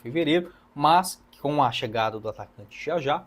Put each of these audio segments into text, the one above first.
fevereiro, mas com a chegada do atacante já,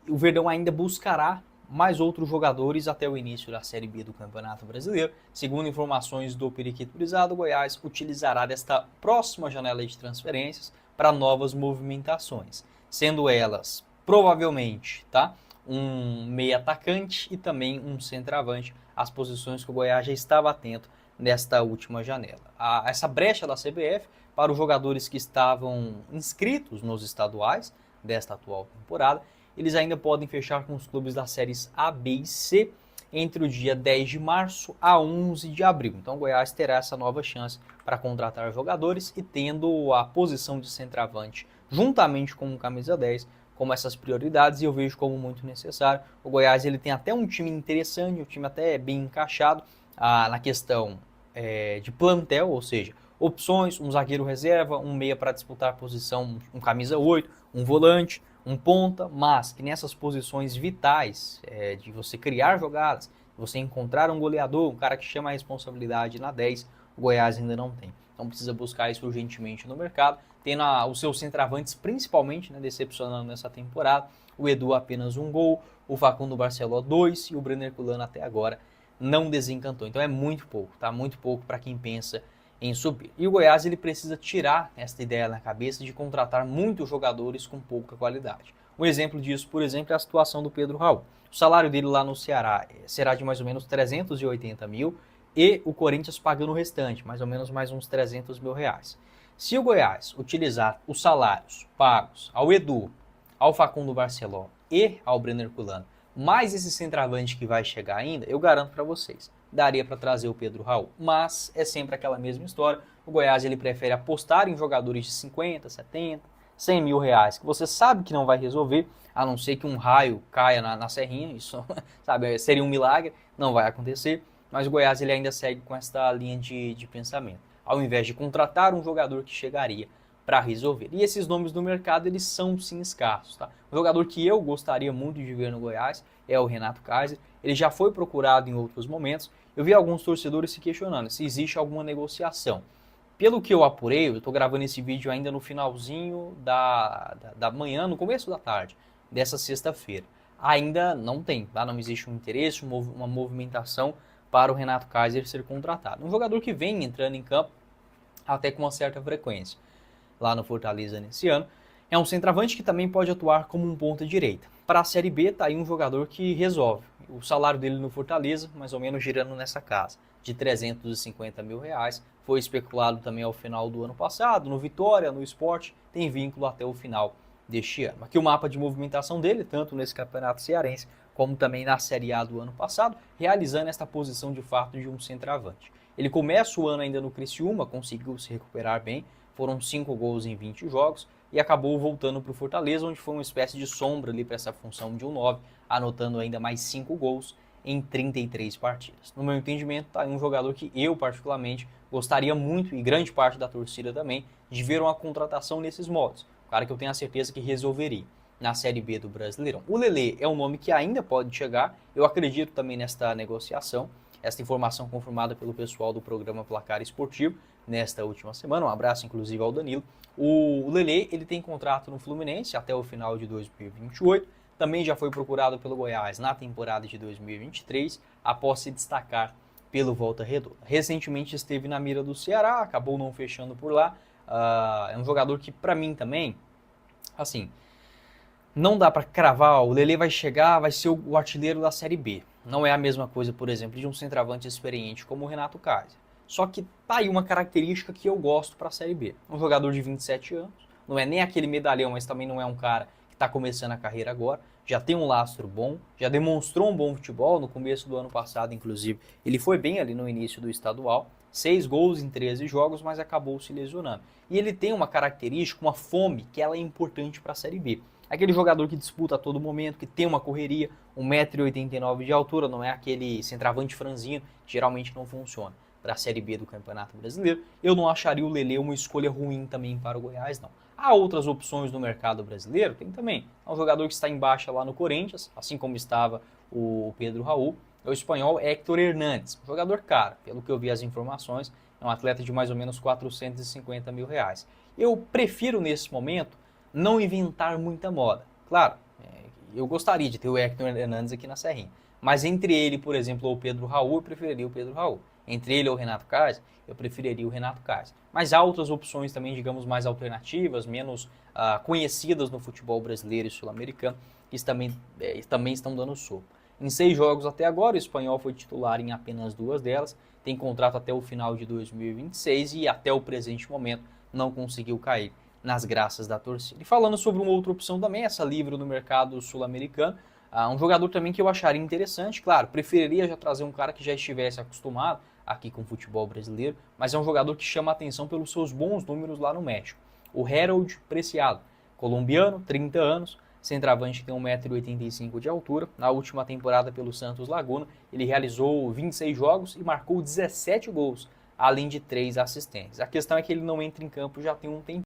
o Verdão ainda buscará mais outros jogadores até o início da Série B do Campeonato Brasileiro. Segundo informações do Periquito Brisado, o Goiás utilizará desta próxima janela de transferências para novas movimentações, sendo elas provavelmente, tá, um meia atacante e também um centroavante, as posições que o Goiás já estava atento nesta última janela. Essa brecha da CBF para os jogadores que estavam inscritos nos estaduais desta atual temporada, eles ainda podem fechar com os clubes das séries A, B e C entre o dia 10 de março a 11 de abril. Então o Goiás terá essa nova chance para contratar jogadores e tendo a posição de centroavante juntamente com o camisa 10 como essas prioridades, e eu vejo como muito necessário. O Goiás ele tem até um time interessante, um time até bem encaixado na questão de plantel, ou seja, opções, um zagueiro reserva, um meia para disputar a posição, um camisa 8, um volante, um ponta, mas que nessas posições vitais de você criar jogadas, você encontrar um goleador, um cara que chama a responsabilidade na 10, o Goiás ainda não tem. Então precisa buscar isso urgentemente no mercado, tendo os seus centroavantes principalmente, decepcionando nessa temporada, o Edu apenas um gol, o Facundo Barceló 2 e o Brenner Herculano até agora não desencantou. Então é muito pouco, tá? Muito pouco para quem pensa em subir. E o Goiás ele precisa tirar esta ideia na cabeça de contratar muitos jogadores com pouca qualidade. Um exemplo disso, por exemplo, é a situação do Pedro Raul. O salário dele lá no Ceará será de mais ou menos 380 mil e o Corinthians pagando o restante, mais ou menos mais uns 300 mil reais. Se o Goiás utilizar os salários pagos ao Edu, ao Facundo Barceló e ao Brenner Herculano, mais esse centroavante que vai chegar ainda, eu garanto para vocês, daria para trazer o Pedro Raul, mas é sempre aquela mesma história. O Goiás ele prefere apostar em jogadores de 50, 70, 100 mil reais, que você sabe que não vai resolver, a não ser que um raio caia na serrinha, isso sabe, seria um milagre, não vai acontecer, mas o Goiás ele ainda segue com esta linha de pensamento, ao invés de contratar um jogador que chegaria para resolver. E esses nomes do mercado, eles são sim escassos, tá? Um jogador que eu gostaria muito de ver no Goiás é o Renato Kaiser. Ele já foi procurado em outros momentos. Eu vi alguns torcedores se questionando se existe alguma negociação. Pelo que eu apurei, eu estou gravando esse vídeo ainda no finalzinho da manhã, no começo da tarde, dessa sexta-feira. Ainda não tem, tá? Não existe um interesse, uma movimentação para o Renato Kaiser ser contratado. Um jogador que vem entrando em campo até com uma certa frequência lá no Fortaleza nesse ano. É um centroavante que também pode atuar como um ponta direita. Para a Série B, tá aí um jogador que resolve. O salário dele no Fortaleza, mais ou menos girando nessa casa, de 350 mil reais. Foi especulado também ao final do ano passado, no Vitória, no Sport, tem vínculo até o final deste ano. Aqui o mapa de movimentação dele, tanto nesse campeonato cearense, como também na Série A do ano passado, realizando esta posição de fato de um centroavante. Ele começa o ano ainda no Criciúma, conseguiu se recuperar bem, foram 5 gols em 20 jogos e acabou voltando para o Fortaleza, onde foi uma espécie de sombra ali para essa função de um 9, anotando ainda mais 5 gols em 33 partidas. No meu entendimento, tá aí um jogador que eu particularmente gostaria muito, e grande parte da torcida também, de ver uma contratação nesses modos. Um cara que eu tenho a certeza que resolveria na Série B do Brasileirão. O Lelê é um nome que ainda pode chegar, eu acredito também nesta negociação, esta informação confirmada pelo pessoal do programa Placar Esportivo nesta última semana. Um abraço, inclusive, ao Danilo. O Lelê, ele tem contrato no Fluminense até o final de 2028. Também já foi procurado pelo Goiás na temporada de 2023, após se destacar pelo Volta Redonda. Recentemente esteve na mira do Ceará, acabou não fechando por lá. É um jogador que, para mim também, assim, não dá para cravar, o Lelê vai chegar, vai ser o artilheiro da Série B. Não é a mesma coisa, por exemplo, de um centroavante experiente como o Renato Kaiser. Só que tá aí uma característica que eu gosto para a Série B. Um jogador de 27 anos, não é nem aquele medalhão, mas também não é um cara que está começando a carreira agora. Já tem um lastro bom, já demonstrou um bom futebol no começo do ano passado, inclusive. Ele foi bem ali no início do estadual, 6 gols em 13 jogos, mas acabou se lesionando. E ele tem uma característica, uma fome, que ela é importante para a Série B. Aquele jogador que disputa a todo momento, que tem uma correria, 1,89 m de altura, não é aquele centroavante franzino, geralmente não funciona para a Série B do Campeonato Brasileiro. Eu não acharia o Lelê uma escolha ruim também para o Goiás, não. Há outras opções no mercado brasileiro, tem também. É um jogador que está em baixa lá no Corinthians, assim como estava o Pedro Raul. É o espanhol Héctor Hernández, um jogador caro, pelo que eu vi as informações, É um atleta de mais ou menos 450 mil reais. Eu prefiro, nesse momento, não inventar muita moda. Claro, eu gostaria de ter o Hector Hernandes aqui na Serrinha. Mas entre ele, por exemplo, ou o Pedro Raul, eu preferiria o Pedro Raul. Entre ele ou o Renato Kais, eu preferiria o Renato Kais. Mas há outras opções também, digamos, mais alternativas, menos conhecidas no futebol brasileiro e sul-americano, que também estão dando sopa. Em 6 jogos até agora, o Espanhol foi titular em apenas 2 delas, tem contrato até o final de 2026 e até o presente momento não conseguiu cair nas graças da torcida. E falando sobre uma outra opção também, essa livre no mercado sul-americano, um jogador também que eu acharia interessante, claro, preferiria já trazer um cara que já estivesse acostumado aqui com o futebol brasileiro, mas é um jogador que chama a atenção pelos seus bons números lá no México. O Harold Preciado, colombiano, 30 anos, centroavante que tem 1,85 m de altura. Na última temporada pelo Santos Laguna, ele realizou 26 jogos e marcou 17 gols, além de 3 assistências. A questão é que ele não entra em campo já tem um tempo.